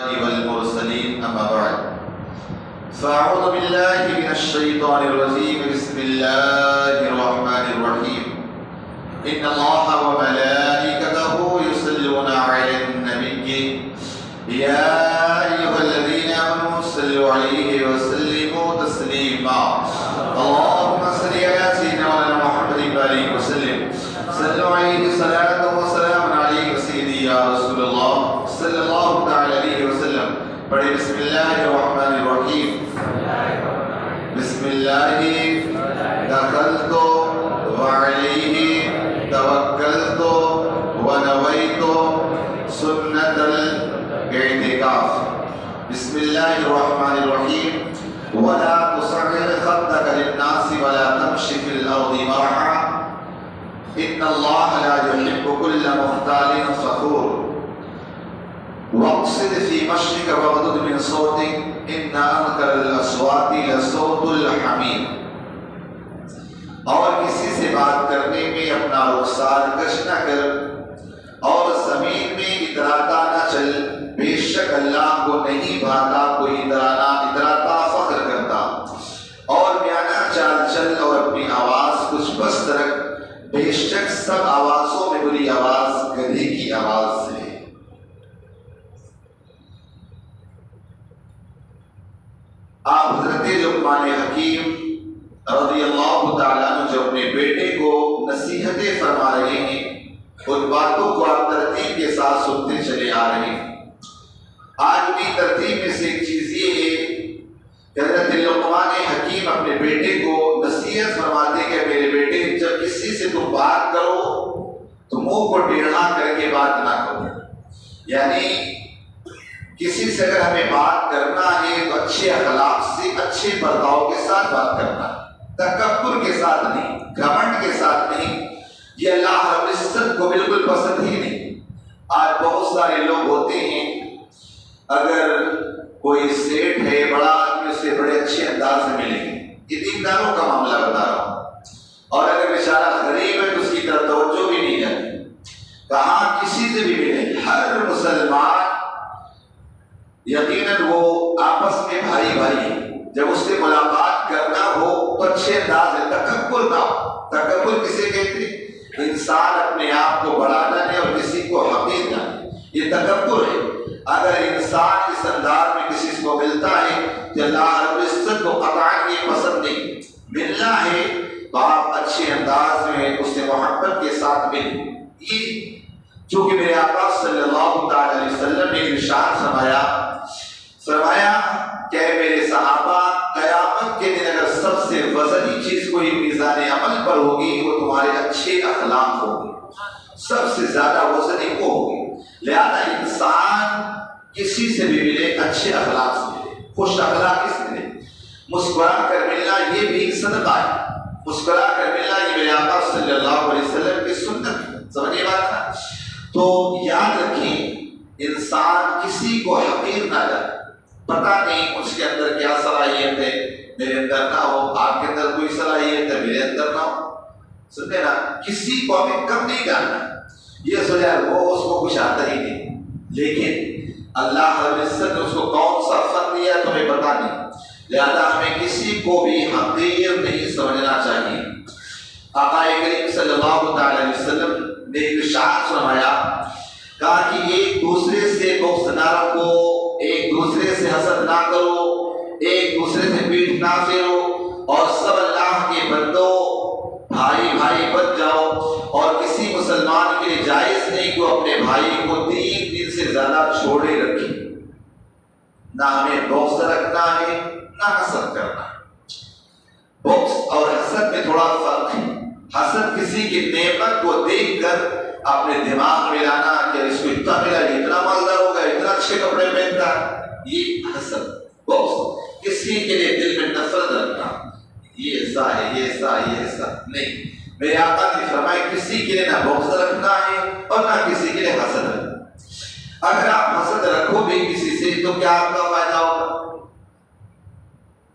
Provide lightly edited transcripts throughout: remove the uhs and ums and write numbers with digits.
والمرسلين أما بعد فأعوذ بالله من الشيطان الرجيم بسم الله الرحمن الرحيم إن الله وملائكته يصلون على النبي يا أيها الذين آمنوا صلوا عليه وسلموا تسليما اللهم صل على سيدنا محمد وآله وسلم صلوا عليه صلاة وسلام عليه سيدي يا رسول الله صلی اللہ تعالی علیہ وسلم پڑھے بسم اللہ الرحمن الرحیم بسم اللہ دخلت وعلیہ توکلت ونویت سنت الاعتکاف بسم اللہ الرحمن الرحیم ولا تصعر خدك للناس ولا تمشي في الأرض مرحا إن الله لا يحب كل مختال فخور واقصد في مشيك واغضض من صوتك إن أنكر الأصوات لصوت الحمير اور کسی سے بات کرنے میں اپنا رخسار کش نہ کر اور زمین میں اتراتا نہ چل بے شک اللہ کو نہیں بھاتا کوئی اتراتا فخر کرتا اور بیانہ چال چل اور اپنی آواز کچھ پست رکھ بے شک سب آوازوں میں بری آواز گدھے کی آواز سے آپ حضرت لقمان حکیم رضی اللہ تعالیٰ عنہ جو اپنے بیٹے کو نصیحتیں فرما رہے ہیں ان باتوں کو آپ ترتیب کے ساتھ سنتے چلے آ رہے ہیں آج بھی ترتیب میں سے ایک چیز یہ ہے کہ حضرت لقمان حکیم اپنے بیٹے کو نصیحت فرماتے کہ میرے بیٹے جب کسی سے تم بات کرو تو منہ کو ٹیڑھا کر کے بات نہ کرو یعنی کسی سے اگر ہمیں بات کرنا ہے تو اچھے اخلاق سے اچھے برتاؤ کے ساتھ بات کرنا تکبر کے ساتھ نہیں گھمنڈ کے ساتھ نہیں یہ اللہ رب العزت کو بالکل پسند ہی نہیں آج بہت سارے لوگ ہوتے ہیں اگر کوئی سیٹ ہے بڑا آدمی اس سے بڑے اچھے انداز سے ملیں گے یہ دینداروں کا معاملہ بتا رہا ہوں اور اگر بیچارہ غریب ہے تو اس کی طرف توجہ بھی نہیں جاتی کہاں کسی سے بھی ملے ہر مسلمان یقیناً وہ آپس میں بھائی بھائی ہیں جب اس سے ملاقات کرنا ہو تو اچھے انداز ہے تکبر نہ ہو تکبر کسے کہتے ہیں انسان اپنے آپ کو بڑا نہ لے اور کسی کو حقیر نہ لے یہ تکبر ہے اگر انسان اس انداز میں کسی کو ملتا ہے تو اللہ رب العزت کو قطعاً یہ پسند نہیں ملنا ہے تو آپ اچھے انداز میں اس سے محبت کے ساتھ ملیں یہ چونکہ میرے آقا صلی اللہ تعالی علیہ وسلم نے ارشاد فرمایا کہ میرے صحابہ قیامت کے دن اگر سب سے وزنی چیز کوئی میزان عمل پر ہوگی وہ تمہارے اچھے اخلاق ہوگی سب سے زیادہ وزنی وہ ہوگی لہذا انسان کسی سے بھی ملے اچھے اخلاق سے ملے خوش اخلاق سے ملے مسکرا کر ملنا یہ بھی صدقہ ہے مسکرا کر ملنا یہ میرے آقا صلی اللہ علیہ وسلم کی سنت ہے سمجھے بات نا تو یاد رکھیں انسان کسی کو حقیر نہ جائے پتہ نہیں اس کے اندر کیا صلاحیت ہے میرے اندر نہ ہو آپ کے اندر کوئی صلاحیت ہے میرے اندر نہ ہو سنتے نا کسی کو ہمیں کم نہیں جاننا یہ سوچا وہ اس کو کچھ آتا ہی نہیں لیکن اللہ رب العزت نے اس کو کون سا فن دیا تمہیں پتہ نہیں لہذا ہمیں کسی کو بھی حقیر نہیں سمجھنا چاہیے آقا کریم صلی اللہ تعالی علیہ وسلم نے ارشاد فرمایا کہا کہ ایک دوسرے سے بغض نہ رکھو ایک دوسرے سے حسد نہ کرو ایک دوسرے سے پیٹھ نہ پھیرو اور سب اللہ کے بندوں بھائی بھائی بن جاؤ اور کسی مسلمان کے لیے جائز نہیں کہ اپنے بھائی کو 3 دن سے زیادہ چھوڑے رکھے نہ ہمیں بغض رکھنا ہے نہ حسد کرنا ہے بغض اور حسد میں تھوڑا فرق ہے حسد کسی کی نعمت کو دیکھ کر اپنے دماغ میں لانا کہ اس کو اتنا ملا اتنا مالدار ہوگا اتنا اچھے کپڑے پہنتا یہ حسد بغض کسی کے لیے دل میں نفرت رکھنا یہ ایسا ہے یہ ایسا یہ ایسا نہیں میرے آقا نے فرمایا کسی کے لیے نہ بغض رکھنا ہے اور نہ کسی کے لیے حسد رکھنا اگر آپ حسد رکھو بھی کسی سے تو کیا آپ کا فائدہ ہوگا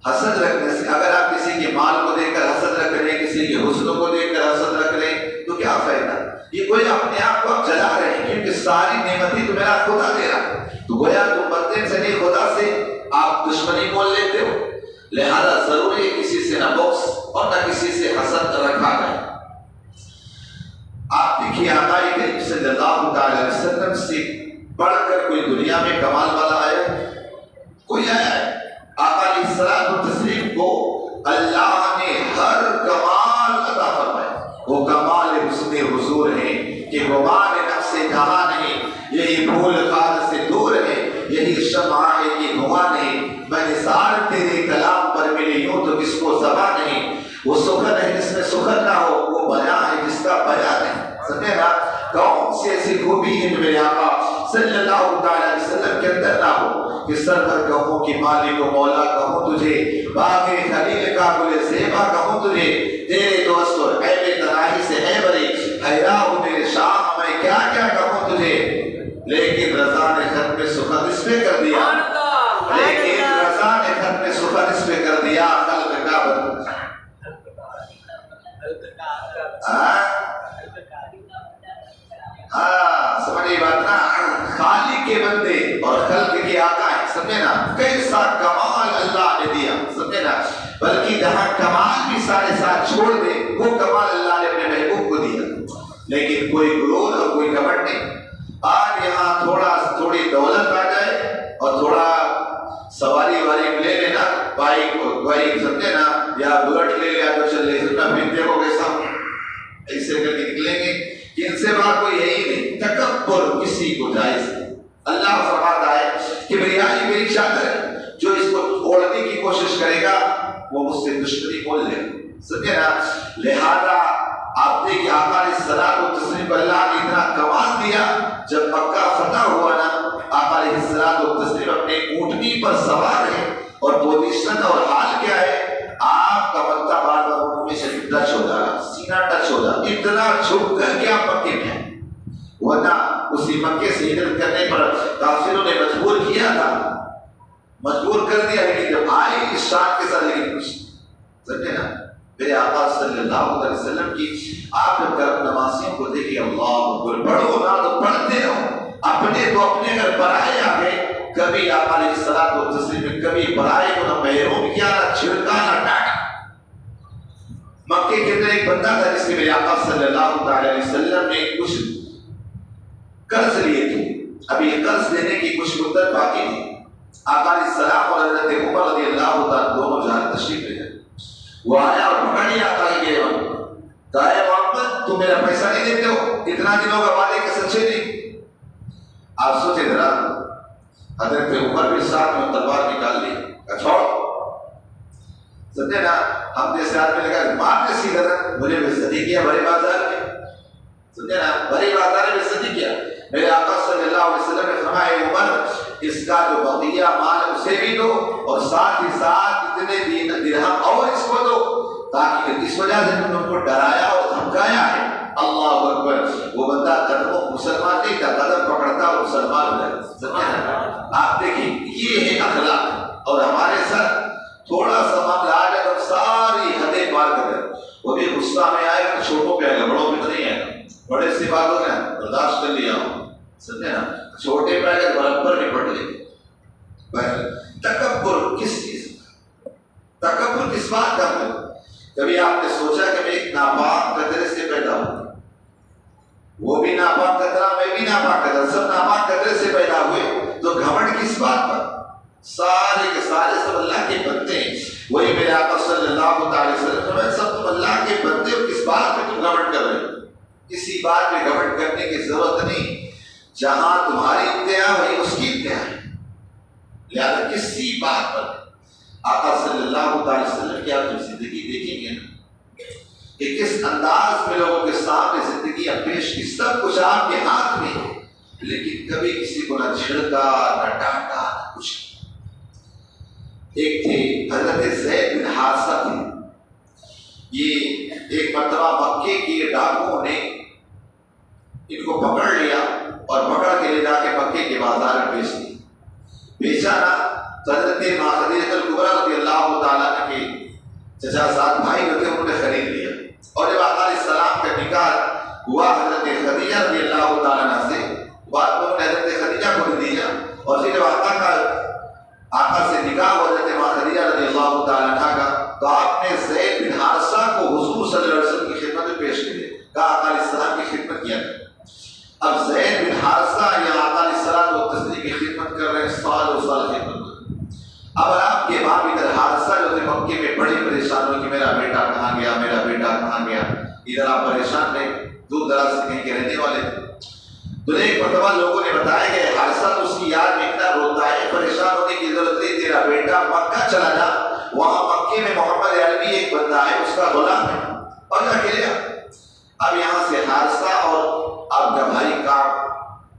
حسد رکھنے سے اگر آپ کسی کے مال کو دیکھ کر حسد رکھ رہے ہیں کسی کے حسن کو دیکھ کر حسد رکھ رہے ہیں تو کیا فائدہ یہ کوئی اپنے آپ کو آپ جلا رہے ہیں کیونکہ ساری نعمتیں تو میرا خدا دے رہا ہے تو گویا تم بندے سے نہیں خدا سے آپ دشمنی بول لیتے ہو، لہذا ضروری ہے کسی سے نہ بغض اور نہ کسی سے حسد رکھا جائے۔ آپ دیکھیے آقا کریم صلی اللہ تعالی وسلم سے بڑھ کر کوئی دنیا میں کمال والا آیا کوئی آیا ہے؟ آقا علیہ الصلوۃ والتسلیم کو اللہ نے ہر کمال عطا فرمایا، وہ کمال حسن حضور ہے کہ گمان نفس سے کہا نہیں، یہی پھول خار سے دور ہے، یہی شمع ہے کہ دھواں نہیں، میں نثار تیرے کلام پر ملی یوں تو کس کو زبان نہیں، وہ سخن ہے جس میں سخن نہ ہو، وہ بیان ہے جس کا بیان نہیں۔ سمجھے نا؟ کون سی ایسی خوبی ہے جو میرے آقا صلی اللہ تعالی علیہ وسلم کے اندر نہ ہو کہ سر پر کہوں کہ مالک و مولا کہوں تجھے، باغ خلیل کا گل زیبا کہوں تجھے، تیرے دوست اور عیب تناہی سے ہے بری، حیرا ہوں میرے شام میں کیا کیا کہوں تجھے، لیکن رضا نے ختم سخن اس پہ کر دیا، لیکن رضا نے ختم سخن اس پہ کر دیا، خلق کا بند۔ سمجھے بات نا؟ خالق کے بندے اور خلق کے آقا ہیں، سمجھے نا؟ کیسا کمال اللہ نے دیا، سمجھے نا؟ بلکہ جہاں کمال بھی سارے ساتھ چھوڑ دے، وہ کمال اللہ نے اپنے محبوب کو دیا، لیکن کوئی غرور اور کوئی گھمنڈ نہیں۔ آج یہاں تھوڑی دولت آ جائے اور تھوڑا سواری واری لے لینا، بائک سمجھے نا، یا بلٹ لے لیا تو چل لے سکتا، پھر دیکھو کیسا ایسے کر کے نکلیں گے کہ ان سے بات کوئی ہے ہی نہیں۔ تکبر کسی کو جائز نہیں۔ اللہ فرماتا ہے کہ کبریائی میری چادر ہے، جو اس کو اوڑھنے کی کوشش کرے گا وہ مجھ سے دشمنی بول لے گا، سمجھے نا؟ لہذا آپ دیکھیں آقا علیہ الصلوۃ والتسلیم پر اللہ نے اتنا کمال دیا، جب مکہ فتح ہوا نا، آقا علیہ الصلوۃ والتسلیم اپنے اونٹنی پر سوار ہے اور پوزیشن اور حال کیا ہے، آپ کا مکہ بار بار اونٹنی سے ٹچ ہو جا رہا، سینہ ٹچ ہو جا، اتنا چھپ کر کے آپ مکے میں ہیں، ورنہ اسی مکے سے ہجرت کرنے پر کافروں نے مجبور کیا تھا، مجبور کر دیا، لیکن جب آئے اس شان کے ساتھ، لیکن کچھ سمجھے نا؟ میرے آقا صلی اللہ علیہ وسلم کی آپ جب کرم نوازیوں کو دیکھیں، اللہ اکبر، پڑھو نہ تو پڑھتے رہو، اپنے تو اپنے اگر برائے آ گئے، کبھی آقا علیہ الصلوۃ والتسلیم نے کبھی برائے کو نہ محروم کیا، نہ چھڑکا نہ ڈانٹا۔ مکے کے اندر ایک بندہ تھا جس کے میرے آقا صلی اللہ علیہ وسلم نے کچھ قرض لیے تھے، ابھی قرض دینے کی کچھ مدت باقی تھی۔ آقا علیہ السلام اور حضرت عمر رضی اللہ تعالیٰ دونوں جہاں تشریف لے گئے، وہ آیا اور پکڑ لیا آقا کی گریبان، کہا اے محمد تم میرا پیسہ نہیں دیتے ہو، اتنا دنوں کا وعدے کے سچے نہیں۔ آپ سوچے ذرا، حضرت عمر بھی ساتھ میں تلوار نکال لی، چھوڑ، سمجھے نا؟ ہم جیسے آدمی لگا مار نے سیدھا مجھے بےعزتی کیا بڑے بازار میں، سمجھے نا؟ بڑے بازار میں بےعزتی کیا۔ میرے آقا صلی اللہ علیہ وسلم نے فرمایا عمر اس کا جو بقیہ مال اسے بھی دو اور ساتھ ہی ساتھ اتنے درہم اور اس کو دو، تاکہ اس وجہ سے تم ان کو ڈرایا اور دھمکایا ہے۔ اللہ اکبر، وہ بندہ قدموں مسلمان نہیں تھا، قدم پکڑتا اور مسلمان ہو جاتا، سمجھے نا؟ آپ دیکھیں یہ ہے اخلاق، اور ہمارے ساتھ تھوڑا سا معاملہ آ جائے تو ساری حدیں پار کر دیں، وہ بھی غصہ میں آئے گا، چھوٹوں پہ آئے گا، بڑوں پہ تو نہیں آئے گا، بڑے سے بات ہو گیا برداشت کر لیا ہوں، سمجھے نا؟ چھوٹے پہ آئے گا برابر نپٹ لے۔ تکبر کس چیز کا؟ تکبر کس بات کا ہے؟ کبھی آپ نے سوچا کہ میں ایک ناپاک قطرے سے پیدا ہوں، وہ بھی ناپاک قطرہ، میں بھی ناپاک قطرہ، سب ناپاک قطرے سے پیدا ہوئے، تو گھمنڈ کس بات پر؟ سارے کے سارے سب اللہ کے بندے ہیں۔ وہی میرے آقا صلی اللہ علیہ وسلم نے سب تم اللہ کے بندے ہو، کس بات پہ تم گھمنڈ کر رہے ہو؟ کسی بات پہ گھمنڈ کرنے کی ضرورت نہیں، جہاں تمہاری انتہا وہی اس کی انتہا ہے، لہذا کسی بات پر آقا صلی اللہ علیہ وسلم کی آپ جب زندگی دیکھیں گے کہ کس انداز میں لوگوں کے سامنے زندگیاں پیش کی، سب کچھ آپ کے ہاتھ میں ہے، لیکن کبھی کسی کو نہ چھڑکا نہ ڈانٹا نہ کچھ۔ ایک تھے حضرت زید بن حارثہ تھے، یہ ایک مرتبہ مکے کے ڈاکوؤں نے ان کو پکڑ لیا اور پکڑ کے لے جا کے مکے کے بازار میں بیچ دیا، بیچا نا تو حضرت خدیجہ الکبریٰ رضی اللہ تعالیٰ کے چچا زاد بھائی ہوتے انہوں نے خرید لیا، اور جب آقا علیہ السلام کا نکاح ہوا حضرت خدیجہ رضی اللہ تعالیٰ سے، بعد میں انہوں نے حضرت خدیجہ کو دیا اور پھر جب آقا سے نکاح ہوا حضرت ماں خدیجہ رضی اللہ تعالیٰ عنہ کا، تو آپ نے زید بن حارثہ کو حضور صلی اللہ علیہ وسلم کی خدمت میں پیش کیا، کہا آقا علیہ السلام کی خدمت کیا کریں۔ اب زید بن حارثہ یا آقا علیہ السلام و تسلیم کی خدمت کر رہے ہیں، سال و سال خدمت کر رہے ہیں۔ اب آپ کے باپ ادھر حارثہ جو تھے مکے میں بڑی پریشان ہوئی کہ میرا بیٹا کہاں گیا، میرا بیٹا کہاں گیا، ادھر آپ پریشان رہے، دور دراز سے کہیں کے رہنے والے تھے۔ تو ایک مرتبہ لوگوں نے بتایا کہ حارثہ تو اس کی یاد میں اتنا روتا ہے، پریشان ہونے کی ضرورت نہیں، تیرا بیٹا مکہ چلا جا، وہاں مکے میں محمد عربی ایک بندہ ہے، اس کا غلام ہے، اور جا کے لے آ۔ اب یہاں سے حارثہ اور اب کا بھائی کعب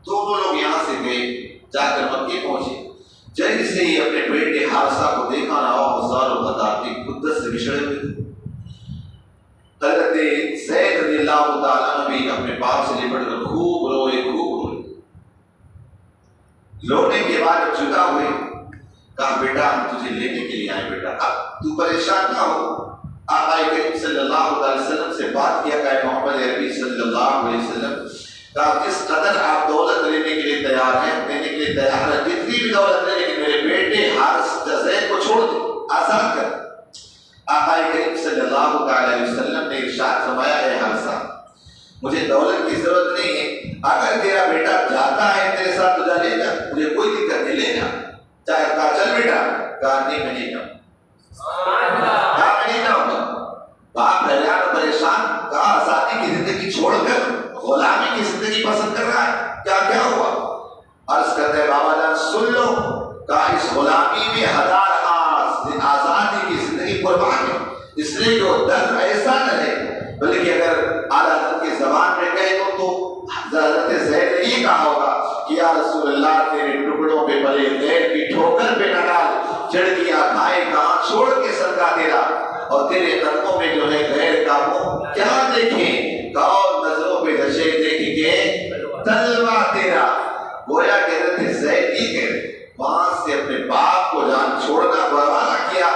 دونوں لوگ یہاں سے گئے، جا کر مکے پہنچے۔ جلد سے ہی اپنے بیٹے حارثہ کو دیکھا نہ ہو، ہزار و قطار کی قدت سے بچھڑے ہوئے۔ حضرت زید رضی اللہ تعالیٰ عنہ بھی اپنے باپ سے لپٹ کر خوب روئے، خوب روئے۔ رونے کے بعد جب جدا ہوئے، کہا بیٹا ہم تجھے لینے کے لیے آئے، بیٹا اب تو پریشان نہ ہو۔ آقا کریم صلی اللہ علیہ وسلم سے بات کیا کہ محمد عربی صلی اللہ علیہ وسلم کہا جس قدر آپ دولت لینے کے لیے تیار ہیں، دینے کے لیے تیار ہیں، جتنی بھی دولت لے، لیکن میرے بیٹے حارثہ زید کو چھوڑ دے، آزاد کر۔ آقا کریم صلی اللہ علیہ وسلم نے ارشاد فرمایا اے حارثہ مجھے دولت کی ضرورت نہیں ہے، اگر تیرا بیٹا جاتا ہے تیرے ساتھ تو جا لے جا، مجھے کوئی دقت نہیں، لے جا۔ چاہے کہا چل بیٹا، کہا نہیں میں نہیں جاؤں، کہا میں نہیں جاؤں گا۔ باپ حیران پریشان، کہا آزادی کی زندگی چھوڑ کر غلامی کی زندگی پسند کر رہا ہے، کیا کیا ہوا؟ عرض کرتے ہیں بابا جان سن لو، کہا اس غلامی میں ہزار آزادی کی زندگی قربان ہے، اس لیے جو درد ایسا نہ ہے، بلکہ اگر اعلیٰ حضرت کی زبان میں کہے تو حضرت زید نے یہ کہا ہوگا کہ یا رسول اللہ تیرے ٹکڑوں پہ پلے غیر کی ٹھوکر پہ نہ ڈال، چڑکیاں کھائے کہاں چھوڑ کے صدقہ تیرا، اور تیرے قدموں میں جو ہے غیر کا منہ کیا دیکھیں، کون نظروں پہ دھشے دیکھ کے تلوا تیرا۔ گویا کہ حضرت زید یہ کہہ رہے وہاں سے اپنے باپ کو جان چھوڑنا گوارا کیا،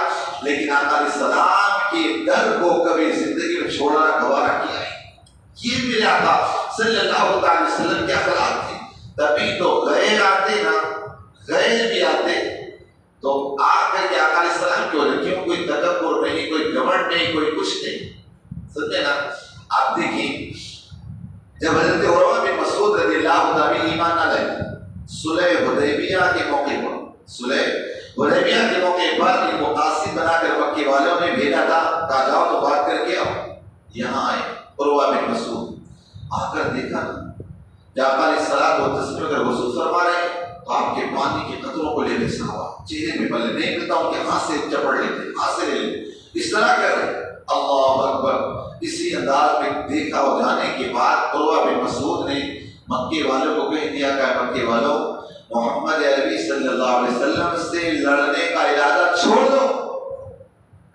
لیکن آقا علیہ السلام کے در کو کبھی زندگی میں چھوڑنا گوارا کیا ہے۔ یہ میرے آقا صلی اللہ علیہ وسلم کے اخلاق تھے، تبھی تو غیر آتے نا، غیر بھی آتے تو آ کر کے آقا علیہ السلام کیوں کوئی تکبر نہیں، کوئی گھمنڈ نہیں، کوئی کچھ نہیں، سمجھے نا۔ آپ دیکھیں جب حضرت عروہ بن مسعود رضی اللہ عنہ ایمان نہ لائے، صلح حدیبیہ کے موقع پر، صلح حدیبیہ کے موقع پر ایک مقاصد بنا کر مکے والوں نے بھیجا تھا، کہا جاؤ تو بات کر کے آؤ۔ یہاں آئے عروہ بن مسعود، آ کر دیکھا جب آقا علیہ السلام و تسلیم اگر وضو فرما رہے ہیں تو آپ کے پانی کے قطروں کو لے لے صحابہ چہرے میں پلے نہیں ملتا، ان کے ہاتھ سے چپڑ لیتے، ہاتھ سے لے لیتے، اس طرح کر رہے ہیں۔ اللہ اکبر۔ اسی انداز میں دیکھا ہو جانے کے بعد عروہ بن مسعود نے مکے والوں کو کہہ دیا کہ مکے والوں محمد عربی صلی اللہ علیہ وسلم سے لڑنے کا ارادہ چھوڑ دو۔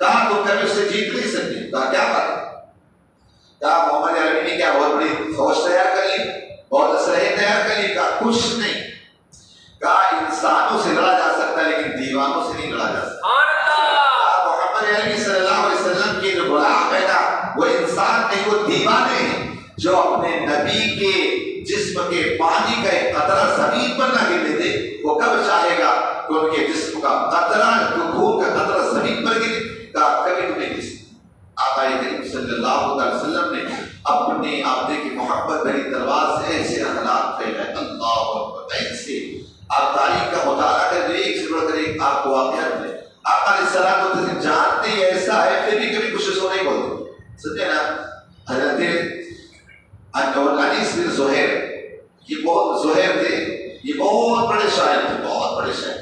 کہا تو کبھی اسے جیت نہیں سکتے، کہا کیا بات ہے؟ کہا محمد عربی نے کیا بہت بڑی فوج تیار کر لی، بہت اسلحے تیار کر لی؟ کہا کچھ نہیں، کہا انسانوں سے لڑا جا سکتا ہے لیکن دیوانوں سے نہیں لڑا جا سکتا۔ محمد عربی صلی اللہ علیہ وسلم کے جو غلام ہے نا وہ انسان نہیں، وہ دیوانے ہیں جو اپنے نبی کے جسم کے پانی کا ایک قطرہ زمین پر نہ گرنے دے۔ وہ کب چاہے گا کہ ان کے جسم کا قطرہ، خون کا قطرہ زمین پر گرے؟ کہا کبھی تمہیں کسی آقا کریم صلی اللہ علیہ وسلم نے اپنے آپ دیکھیں محبت بھری تلوار سے ایسے اخلاق پھیلائے، اللہ اکبر، ایسے آپ تاریخ کا مطالعہ کر دیں، ایک سے بڑھ کر ایک آپ کو واقعات میں آقا علیہ السلام کو جانتے ہی ایسا ہے، پھر بھی کبھی کچھ سو نہیں بولتے، سمجھے نا۔ حضرت انیس بن زہیر، یہ بہت زہیر تھے، یہ بہت بڑے شاعر تھے، بہت بڑے شاعر،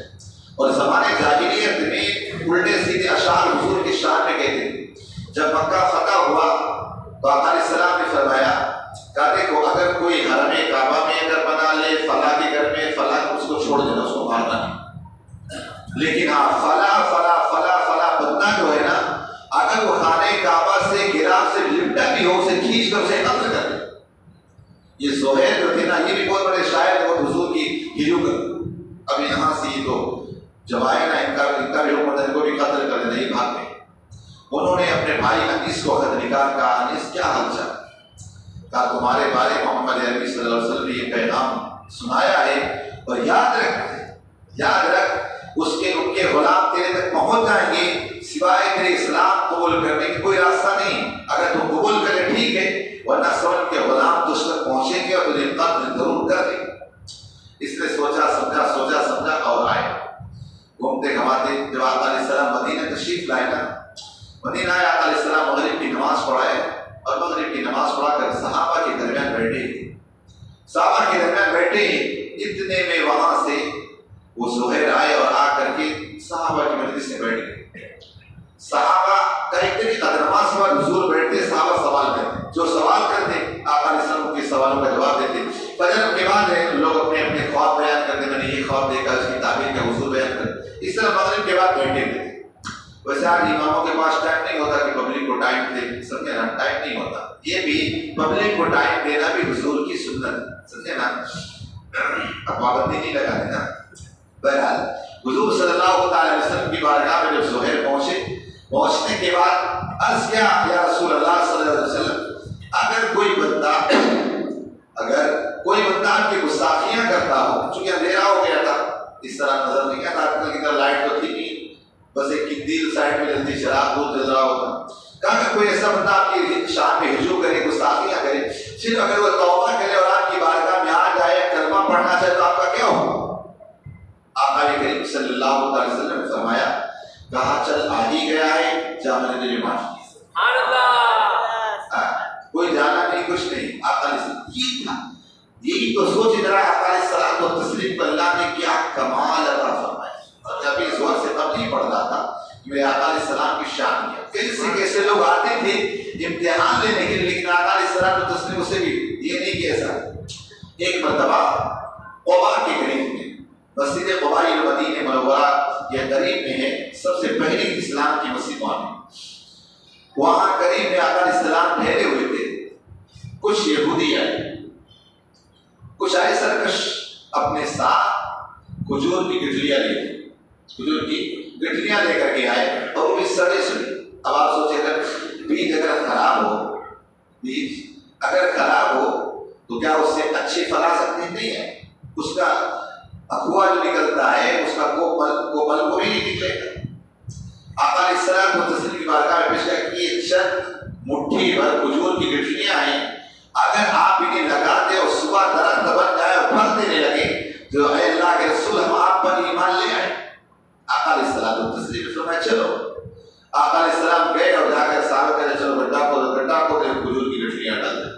اور زمانے جاہلیت میں الٹے سیدھے اشعار حضور کی شان میں کہتے تھے۔ جب مکہ فتح ہوا تو آقا علیہ السلام نے فرمایا کہ دیکھو اگر کوئی حرم کعبہ میں اگر بنا لے فلاں کے گھر میں فلاں، اس کو چھوڑ دینا، اس کو مارنا نہیں، لیکن ہاں فلاں فلاں فلاں فلاں بندہ جو ہے نا اگر وہ خانہ کعبہ سے گراف سے لپٹا بھی ہو اسے کھینچ کر اسے قتل کر دے۔ یہ زہیر جو تھے نا یہ بھی بہت بڑے شاعر تھے، وہ حضور کی ہیرو کر، اب یہاں سے یہ تو جب آئے نا ان کا بھی حکم تھا ان کو بھی قتل کر دینا، یہ بھاگ گئے۔ انہوں نے اپنے بھائی انیس کو خط لکھا، کہا انیس کیا حال چال؟ کہا تمہارے بارے محمد عربی صلی اللہ علیہ وسلم نے یہ پیغام سنایا ہے، اور یاد رکھ یاد رکھ اس کے غلام تیرے تک پہنچ جائیں گے، سوائے تیرے اسلام قبول کرنے کی کوئی راستہ نہیں۔ اگر تو قبول کرے ٹھیک ہے، ورنہ سمجھ کے غلام تجھ تک پہنچیں گے اور تجھے قتل ضرور کر دیں گے۔ اس نے سوچا سمجھا اور آئے گھومتے گھماتے۔ جب آقا علیہ السلام مدینہ تشریف لائے نا، مدینہ آئے، آقا علیہ السلام مغرب کی نماز پڑھائے اور مغرب کی نماز پڑھا کر صحابہ کے درمیان بیٹھے اتنے میں وہاں سے وہ زہیر آئے اور آ کر کے صحابہ کی مجلس میں بیٹھ گئے۔ صحابہ کا ایک دن قدرما سوال حضور بیٹھتے، صحابہ سوال کرتے، جو سوال کرتے آقا علیہ السلام کے سوالوں کا جواب دیتے۔ فجر کے بعد لوگ اپنے اپنے خواب بیان کرتے، میں نے یہ خواب دیکھا، اس کی تعبیر کا حضور بیان کرتے۔ اس طرح مغرب کے بعد بیٹھے ہوئے تھے۔ ویسے آج اماموں کے پاس ٹائم نہیں ہوتا کہ پبلک کو ٹائم دے، سمجھے نا، ٹائم نہیں ہوتا۔ یہ بھی پبلک کو ٹائم دینا بھی حضور کی سنت، سمجھے نا، اب پابندی نہیں لگا دینا۔ بہرحال حضور صلی اللہ علیہ وسلم کی بارگاہ میں جب زہیر پہنچنے کے بعد عرض کیا، یا رسول اللہ صلی اللہ علیہ وسلم، اگر کوئی بندہ آپ کی گستاخیاں کرتا ہو، چونکہ اندھیرا ہو گیا تھا، اس طرح نظر نہیں آتا، آج کل کی طرح لائٹ تو تھی نہیں، بس ایک قندیل سائڈ میں جلدی چراغ دور جل رہا ہوتا۔ کہا کہ کوئی ایسا بندہ آپ کی شان میں ہجوم کرے، گستاخیاں کرے، پھر اگر وہ توبہ کرے اور آپ کی بارگاہ میں آ جائے، کلمہ پڑھنا چاہے تو آپ کا کیا ہوگا؟ آقا کریم صلی اللہ علیہ وسلم نے فرمایا، کہا چل آ ہی گیا ہے، جا میں نے تجھے معاف کی۔ سبحان اللہ۔ کوئی جانا نہیں، کچھ نہیں، آقا علیہ السلام یہ تھا۔ یہی تو سوچ رہا ہے آقا علیہ السلام و تسلیم کو اللہ نے کیا کمال عطا فرمایا۔ اور جب اس زور سے تب نہیں پڑھتا تھا، میں آقا علیہ السلام کی شان کیا۔ کیسے لوگ آتے تھے امتحان لینے کے لیے، لیکن آقا علیہ السلام و تسلیم اسے بھی یہ نہیں کہ ایسا۔ ایک مرتبہ قباء کے قریب میں، مسجد قباء مدینہ منورہ کے قریب میں ہے، سب سے پہلی اسلام کی مسجد وہاں قریب میں آقا علیہ السلام ٹھہرے ہوئے تھے۔ کچھ یہودی آئے سرکش، اپنے ساتھ کھجور کی گٹھلیاں لے کر کے آئے، اور وہ بھی سڑے سڑے۔ اب آپ سوچیں اگر بیج اگر خراب ہو تو کیا اس سے اچھے پھل آ سکتے؟ نہیں ہے، اس کا اخوا جو نکلتا ہے اس کا کوپل کو بھی نہیں نکلے گا۔ آقا علیہ السلام کو تسلیم کی بارگاہ میں پیش کیا کہ یہ چند مٹھی بھر کھجور کی گٹھلیاں ہیں، اگر آپ انہیں لگاتے اور صبح درخت بن جائے اور پھل دینے لگے تو اے اللہ کے رسول ہم آپ پر ایمان لے آئے۔ آقا علیہ السلام کو تسلیم فرمایا چلو۔ آقا علیہ السلام گئے اور جا کر صاحب کہتے چلو گڈھا کو کھجور کی گٹھلیاں ڈال دیں۔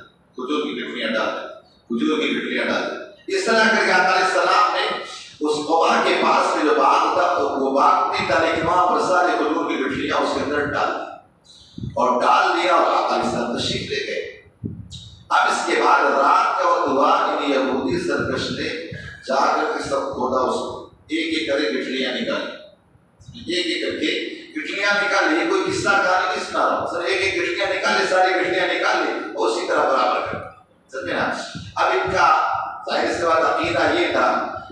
اس طرح کر کے آقا علیہ السلام نے اس قباء کے پاس میں جو باغ تھا وہ باغ نہیں تھا، لیکن وہاں پر سارے کھجور کی گٹھلیاں اس کے اندر ڈال دیا اور آقا علیہ السلام تشریف لے گئے۔ اب اس کے بعد رات کا وقت ہوا، ان یہودی سرکش نے جا کر کے سب کھودا، اس کو ایک ایک کر کے گٹھلیاں نکالی۔ یہ کوئی قصہ کہانی نہیں سنا رہا ہوں سر، ایک ایک گٹھلیاں نکالے، ساری گٹھلیاں نکالی اور اسی طرح برابر کر، سمجھے نا۔ اب ان کا ظاہر سی بات عقیدہ یہ تھا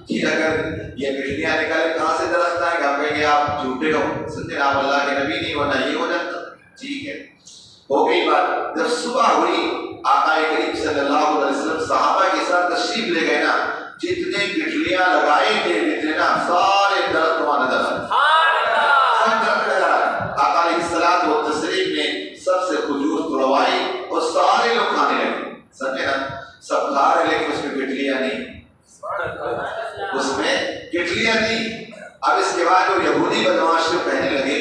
کہ اگر یہ گٹھلیاں نکالے کہاں سے درخت آئے گا، کہیں گے آپ جھوٹے ہو، سمجھے نا، آپ اللہ کے نبی نہیں ہونا، یہ ہو جاتا۔ ٹھیک ہے، ہو گئی بات۔ جب صبح ہوئی آقا کریم صلی اللہ علیہ وسلم صحابہ کے ساتھ تشریف لے گئے نا، جتنے گٹھلیاں لگائے تھے جتنے نا سارے درخت وہاں نظر آئے، سب درخت نظر آئے۔ آقا علیہ السلام و تسلیم نے سب سے کھجور توڑوائی اور سارے لوگ کھانے لگے، سمجھے نا، سب کھا رہے لیکن اس میں گٹھلیاں نہیں، اب اس کے بعد جو یہودی بدمعاش کہنے لگے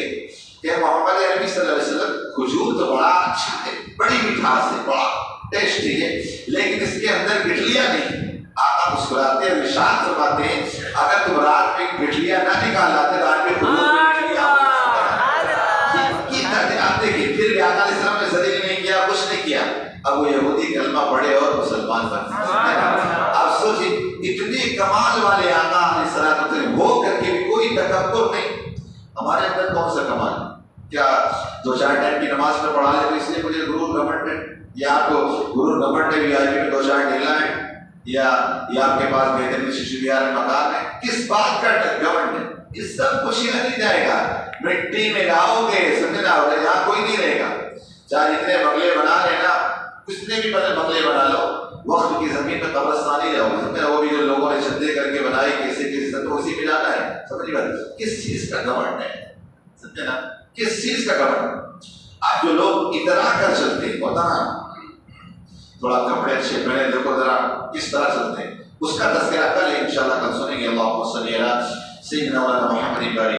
کہ محمد عربی صلی اللہ علیہ وسلم کھجور تو بڑا اچھا ہے، بڑی مٹھاس ہے، بڑا ٹیسٹی ہے، لیکن اس کے اندر گٹھلیاں نہیں۔ آقا مسکراتے ہیں، ارشاد فرماتے ہیں اگر تم رات میں گٹھلیاں نہ نکال لاتے رات میں کھجور کی گٹھلیاں آپ دیکھیں، پھر بھی آقا علیہ السلام نے ذلیل نہیں کیا، کچھ نہیں کیا۔ اب وہ یہودی کلمہ پڑھے اور مسلمان بن گئے۔ آپ سوچیں اتنے کمال والے آقا علیہ السلام ہو کر کے بھی کوئی تکبر نہیں۔ ہمارے اندر کون سا کمال؟ کیا دو چار ٹائم کی نماز میں پڑھا لے تو اس لیے مجھے غرور گھمنڈ ہے، یا آپ کو غرور گھمنڈ ہے بھی آج میں دو چار ڈھیلا ہے، یا آپ کے پاس بہترین ششبیار مکان ہے، کس بات کا گھمنڈ ہے؟ یہ سب کچھ یہاں نہیں جائے گا، مٹی میں لاؤ گے، سمجھنا ہوگا، یہاں کوئی نہیں رہے گا۔ چاہے جتنے بنگلے بنا لینا، کتنے بھی بنگلے بنا لو، وقت کی زمین میں قبرستانی جاؤ گے، سمجھا وہ بھی جو لوگوں نے چھتے کر کے بنائی کیسے کیسے تو اسی میں جانا ہے. سمجھ بات کس چیز کا گھمنڈ ہے؟ سمجھے نا کس چیز کا گھمنڈ؟ آپ جو لوگ اتنا کر چلتے ہیں ہوتا نا تھوڑا کپڑے اچھے پہنے دیکھو ذرا کس طرح چلتے ہیں، اس کا تذکرہ کل انشاءاللہ کل سنیں گے. اللہم صلی علی سیدنا مولانا محمد